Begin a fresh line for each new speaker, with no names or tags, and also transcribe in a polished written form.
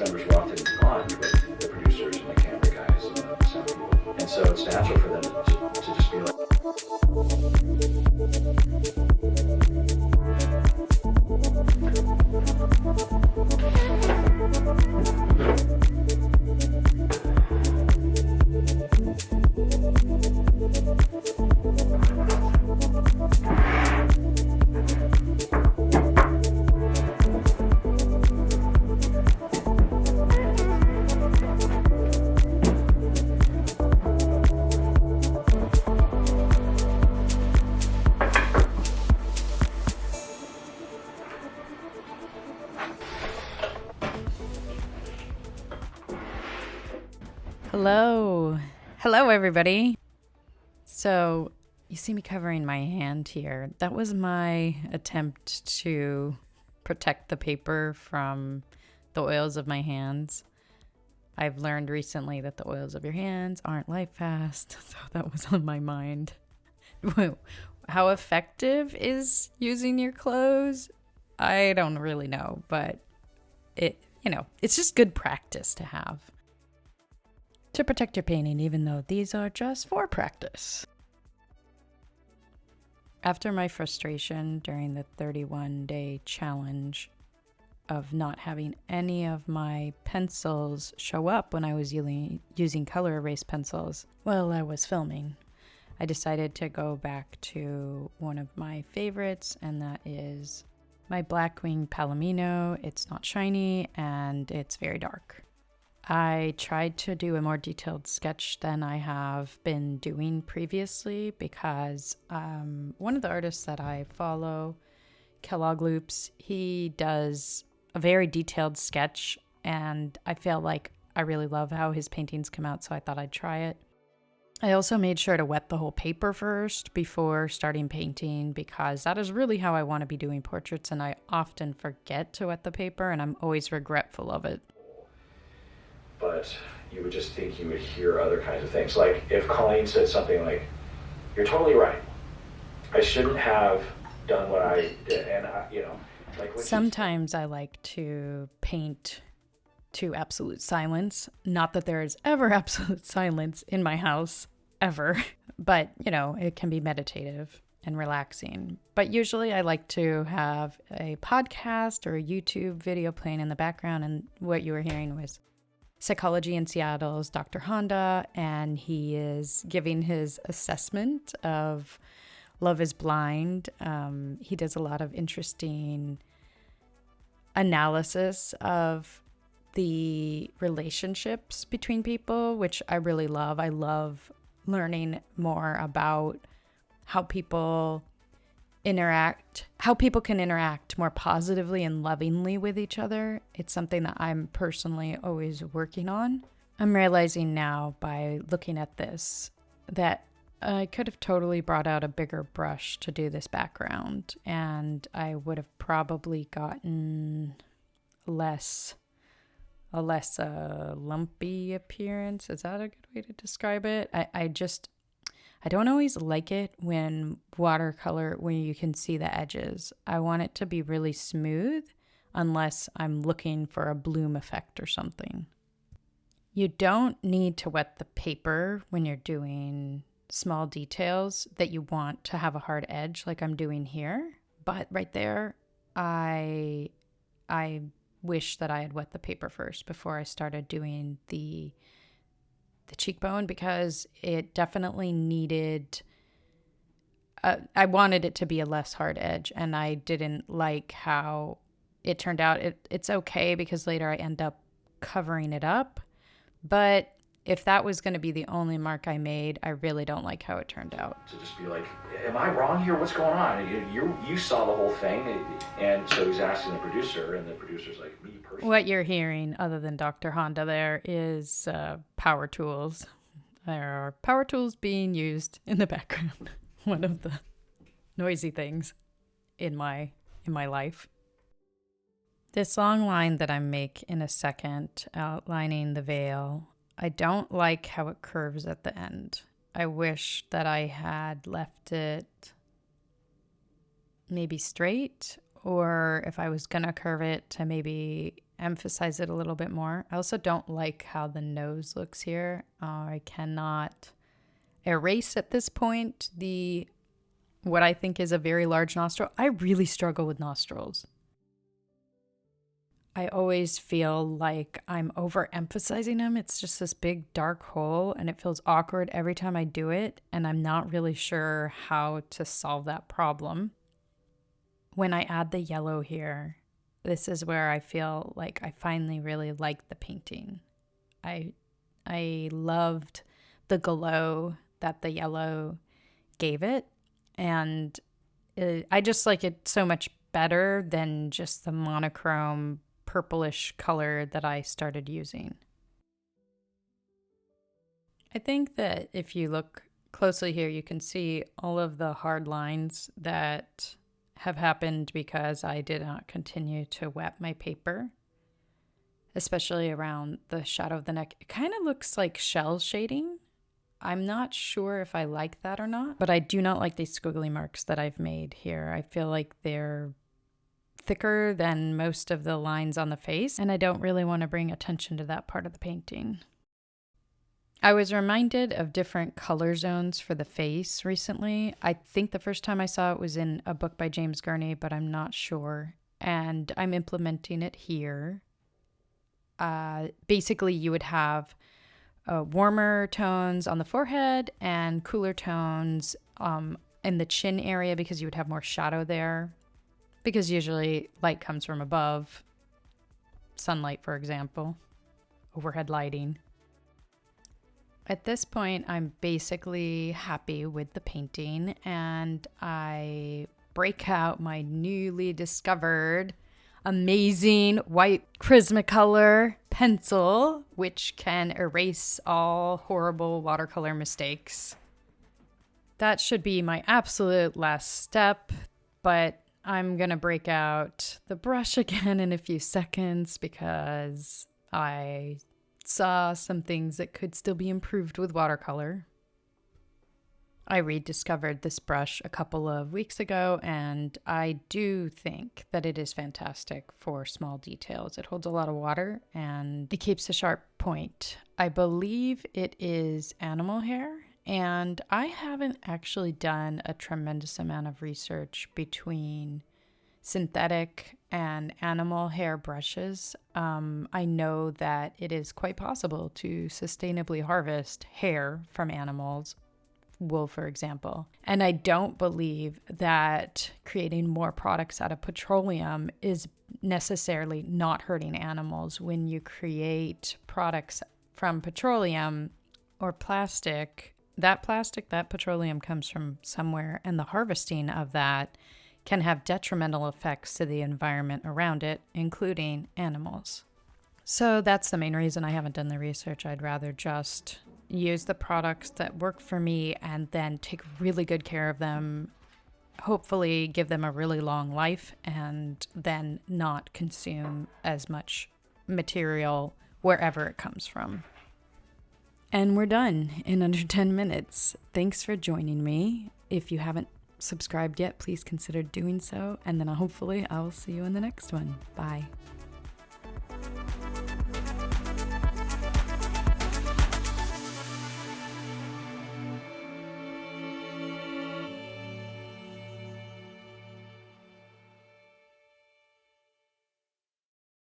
cast members were often on with the producers and the camera guys and the sound people. And so it's natural for them to just be like...
Hello everybody. So you see me covering my hand here. That was my attempt to protect the paper from the oils of my hands. I've learned recently that the oils of your hands aren't light fast, so that was on my mind. How effective is using your clothes? I don't really know, but it's just good practice to have. To protect your painting, even though these are just for practice. After my frustration during the 31-day challenge of not having any of my pencils show up when I was using color erase pencils while I was filming, I decided to go back to one of my favorites, and that is my Blackwing Palamino. It's not shiny and it's very dark. I tried to do a more detailed sketch than I have been doing previously because one of the artists that I follow, Kellogg Loops, he does a very detailed sketch, and I feel like I really love how his paintings come out, so I thought I'd try it. I also made sure to wet the whole paper first before starting painting because that is really how I want to be doing portraits, and I often forget to wet the paper, and I'm always regretful of it.
But you would just think you would hear other kinds of things. Like if Colleen said something like, "You're totally right. I shouldn't have done what I did." And, like...
Sometimes I like to paint to absolute silence. Not that there is ever absolute silence in my house, ever. But, it can be meditative and relaxing. But usually I like to have a podcast or a YouTube video playing in the background, and what you were hearing was Psychology in Seattle's Dr. Honda, and he is giving his assessment of Love is Blind. He does a lot of interesting analysis of the relationships between people, which I really love. I love learning more about how people can interact more positively and lovingly with each other. It's something that I'm personally always working on. I'm realizing now by looking at this that I could have totally brought out a bigger brush to do this background, and I would have probably gotten a less lumpy appearance. Is that a good way to describe it? I don't always like it when you can see the edges. I want it to be really smooth unless I'm looking for a bloom effect or something. You don't need to wet the paper when you're doing small details that you want to have a hard edge like I'm doing here. But right there, I wish that I had wet the paper first before I started doing the cheekbone, because it definitely needed, I wanted it to be a less hard edge, and I didn't like how it turned out. It's okay because later I end up covering it up, but if that was going to be the only mark I made, I really don't like how it turned out.
To just be like, am I wrong here? What's going on? You saw the whole thing. And so he's asking the producer, and the producer's like, me personally.
What you're hearing, other than Dr. Honda there, is power tools. There are power tools being used in the background. One of the noisy things in my life. This long line that I make in a second, outlining the veil, I don't like how it curves at the end. I wish that I had left it maybe straight, or if I was gonna curve it, to maybe emphasize it a little bit more. I also don't like how the nose looks here. I cannot erase at this point what I think is a very large nostril. I really struggle with nostrils. I always feel like I'm overemphasizing them. It's just this big dark hole and it feels awkward every time I do it, and I'm not really sure how to solve that problem. When I add the yellow here, this is where I feel like I finally really like the painting. I loved the glow that the yellow gave it, and I just like it so much better than just the monochrome purplish color that I started using. I think that if you look closely here, you can see all of the hard lines that have happened because I did not continue to wet my paper, especially around the shadow of the neck. It kind of looks like shell shading. I'm not sure if I like that or not, but I do not like these squiggly marks that I've made here. I feel like they're thicker than most of the lines on the face, and I don't really want to bring attention to that part of the painting. I was reminded of different color zones for the face recently. I think the first time I saw it was in a book by James Gurney, but I'm not sure, and I'm implementing it here. Basically, you would have warmer tones on the forehead and cooler tones in the chin area because you would have more shadow there. Because usually light comes from above, sunlight, for example, overhead lighting. At this point, I'm basically happy with the painting, and I break out my newly discovered amazing white Prismacolor pencil, which can erase all horrible watercolor mistakes. That should be my absolute last step, but I'm going to break out the brush again in a few seconds because I saw some things that could still be improved with watercolor. I rediscovered this brush a couple of weeks ago, and I do think that it is fantastic for small details. It holds a lot of water and it keeps a sharp point. I believe it is animal hair. And I haven't actually done a tremendous amount of research between synthetic and animal hair brushes. I know that it is quite possible to sustainably harvest hair from animals, wool, for example. And I don't believe that creating more products out of petroleum is necessarily not hurting animals. When you create products from petroleum or plastic, that petroleum comes from somewhere, and the harvesting of that can have detrimental effects to the environment around it, including animals. So that's the main reason I haven't done the research. I'd rather just use the products that work for me and then take really good care of them, hopefully give them a really long life, and then not consume as much material wherever it comes from. And we're done in under 10 minutes. Thanks for joining me. If you haven't subscribed yet, please consider doing so. And then hopefully I will see you in the next one. Bye.